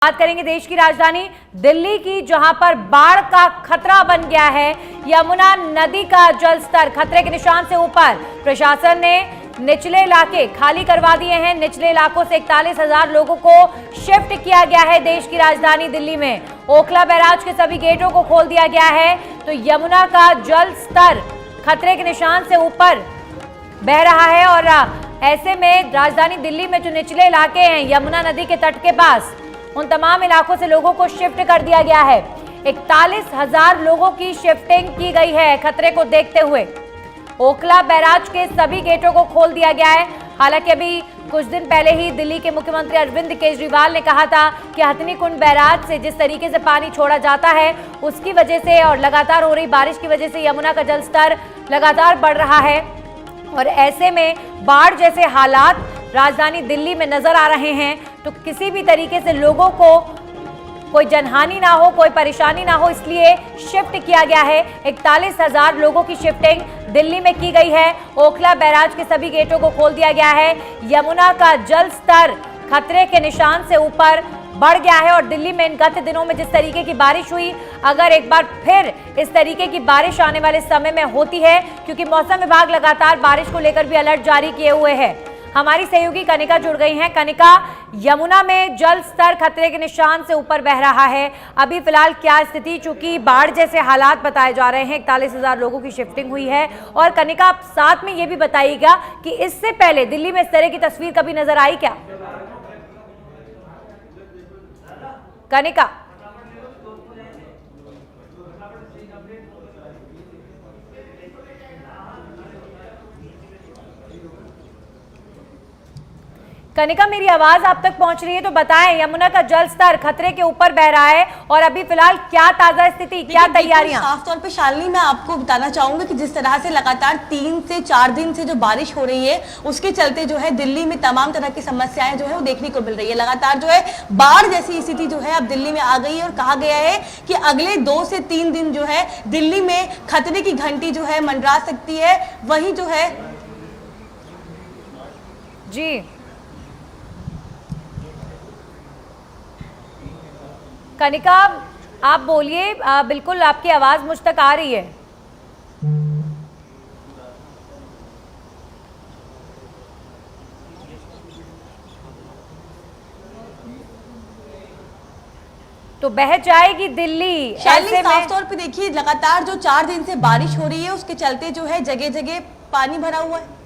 बात करेंगे देश की राजधानी दिल्ली की, जहां पर बाढ़ का खतरा बन गया है। यमुना नदी का जलस्तर खतरे के निशान से ऊपर। प्रशासन ने निचले इलाके खाली करवा दिए हैं। निचले इलाकों से 41,000 लोगों को शिफ्ट किया गया है। देश की राजधानी दिल्ली में ओखला बैराज के सभी गेटों को खोल दिया गया है। तो यमुना का जल स्तर खतरे के निशान से ऊपर बह रहा है और ऐसे में राजधानी दिल्ली में जो निचले इलाके हैं यमुना नदी के तट के पास, उन तमाम इलाकों से लोगों को शिफ्ट कर दिया गया है। 41,000 लोगों की शिफ्टिंग की गई है। खतरे को देखते हुए ओखला बैराज के सभी गेटों को खोल दिया गया है। हालांकि अभी कुछ दिन पहले ही दिल्ली के मुख्यमंत्री अरविंद केजरीवाल ने कहा था कि हथनी कुंड बैराज से जिस तरीके से पानी छोड़ा जाता है उसकी वजह से और लगातार हो रही बारिश की वजह से यमुना का जलस्तर लगातार बढ़ रहा है और ऐसे में बाढ़ जैसे हालात राजधानी दिल्ली में नजर आ रहे हैं। तो किसी भी तरीके से लोगों को कोई जनहानि ना हो, कोई परेशानी ना हो, इसलिए शिफ्ट किया गया है। 41,000 लोगों की शिफ्टिंग दिल्ली में की गई है। ओखला बैराज के सभी गेटों को खोल दिया गया है। यमुना का जल स्तर खतरे के निशान से ऊपर बढ़ गया है और दिल्ली में इन गत दिनों में जिस तरीके की बारिश हुई, अगर एक बार फिर इस तरीके की बारिश आने वाले समय में होती है, क्योंकि मौसम विभाग लगातार बारिश को लेकर भी अलर्ट जारी किए हुए है। हमारी सहयोगी कनिका जुड़ गई हैं। कनिका, यमुना में जल स्तर खतरे के निशान से ऊपर बह रहा है, अभी फिलहाल क्या स्थिति? चूंकि बाढ़ जैसे हालात बताए जा रहे हैं, 41,000 लोगों की शिफ्टिंग हुई है। और कनिका, आप साथ में ये भी बताइएगा कि इससे पहले दिल्ली में इस तरह की तस्वीर कभी नजर आई क्या? कनिका, कनिका, मेरी आवाज आप तक पहुंच रही है तो बताएं, यमुना का जल स्तर खतरे के ऊपर बह रहा है और अभी फिलहाल क्या ताजा स्थिति, क्या तैयारियां? साफ तौर पे शालिनी, मैं आपको बताना चाहूंगी कि जिस तरह से लगातार 3 से 4 दिन से जो बारिश हो रही है उसके चलते जो है दिल्ली में तमाम तरह की समस्याएं जो है वो देखने को मिल रही है। लगातार जो है बाढ़ जैसी स्थिति जो है अब दिल्ली में आ गई है और कहा गया है कि अगले 2 से 3 दिन जो है दिल्ली में खतरे की घंटी जो है मंडरा सकती है। वही जो है जी कनिका, आप बोलिए, बिल्कुल आपकी आवाज मुझ तक आ रही है। तो बह जाएगी दिल्ली। शालिनी, साफ तौर पे देखिए लगातार जो 4 दिन से बारिश हो रही है उसके चलते जो है जगह जगह पानी भरा हुआ है।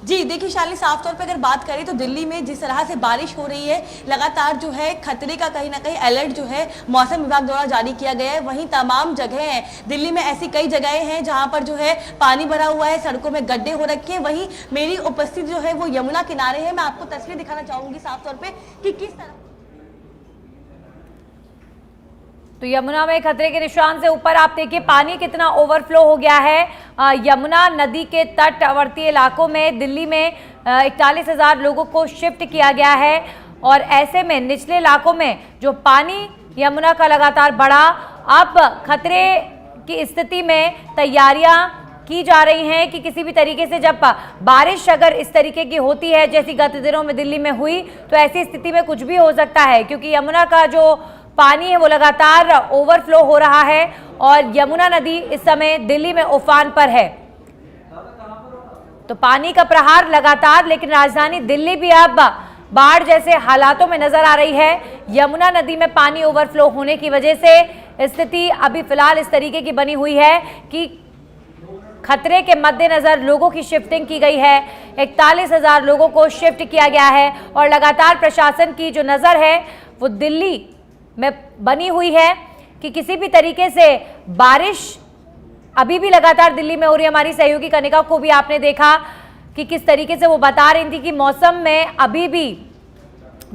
जी देखिए शालिनी, साफ तौर पे अगर बात करें तो दिल्ली में जिस तरह से बारिश हो रही है लगातार जो है खतरे का कहीं ना कहीं अलर्ट जो है मौसम विभाग द्वारा जारी किया गया है। वहीं तमाम जगह हैं दिल्ली में, ऐसी कई जगहें हैं जहां पर जो है पानी भरा हुआ है, सड़कों में गड्ढे हो रखे हैं। वहीं मेरी उपस्थिति जो है वो यमुना किनारे है। मैं आपको तस्वीर दिखाना चाहूंगी साफ तौर पर कि किस तरह तो यमुना में खतरे के निशान से ऊपर आप देखिए पानी कितना ओवरफ्लो हो गया है। यमुना नदी के तटवर्ती इलाकों में दिल्ली में 41,000 लोगों को शिफ्ट किया गया है और ऐसे में निचले इलाकों में जो पानी यमुना का लगातार बढ़ा, अब खतरे की स्थिति में तैयारियां की जा रही हैं कि किसी भी तरीके से जब बारिश अगर इस तरीके की होती है जैसी गत दिनों में दिल्ली में हुई, तो ऐसी स्थिति में कुछ भी हो सकता है, क्योंकि यमुना का जो पानी है वो लगातार ओवरफ्लो हो रहा है और यमुना नदी इस समय दिल्ली में उफान पर है। तो पानी का प्रहार लगातार, लेकिन राजधानी दिल्ली भी अब बाढ़ जैसे हालातों में नजर आ रही है। यमुना नदी में पानी ओवरफ्लो होने की वजह से स्थिति अभी फिलहाल इस तरीके की बनी हुई है कि खतरे के मद्देनजर लोगों की शिफ्टिंग की गई है। 41,000 लोगों को शिफ्ट किया गया है और लगातार प्रशासन की जो नजर है वो दिल्ली में बनी हुई है कि किसी भी तरीके से बारिश अभी भी लगातार दिल्ली में हो रही है। हमारी सहयोगी कनिका को भी आपने देखा कि किस तरीके से वो बता रही थी कि मौसम में अभी भी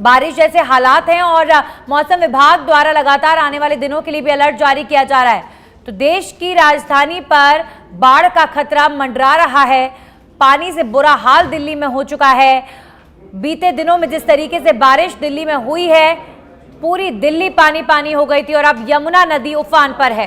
बारिश जैसे हालात हैं और मौसम विभाग द्वारा लगातार आने वाले दिनों के लिए भी अलर्ट जारी किया जा रहा है। तो देश की राजधानी पर बाढ़ का खतरा मंडरा रहा है। पानी से बुरा हाल दिल्ली में हो चुका है। बीते दिनों में जिस तरीके से बारिश दिल्ली में हुई है, पूरी दिल्ली पानी पानी हो गई थी और अब यमुना नदी उफान पर है।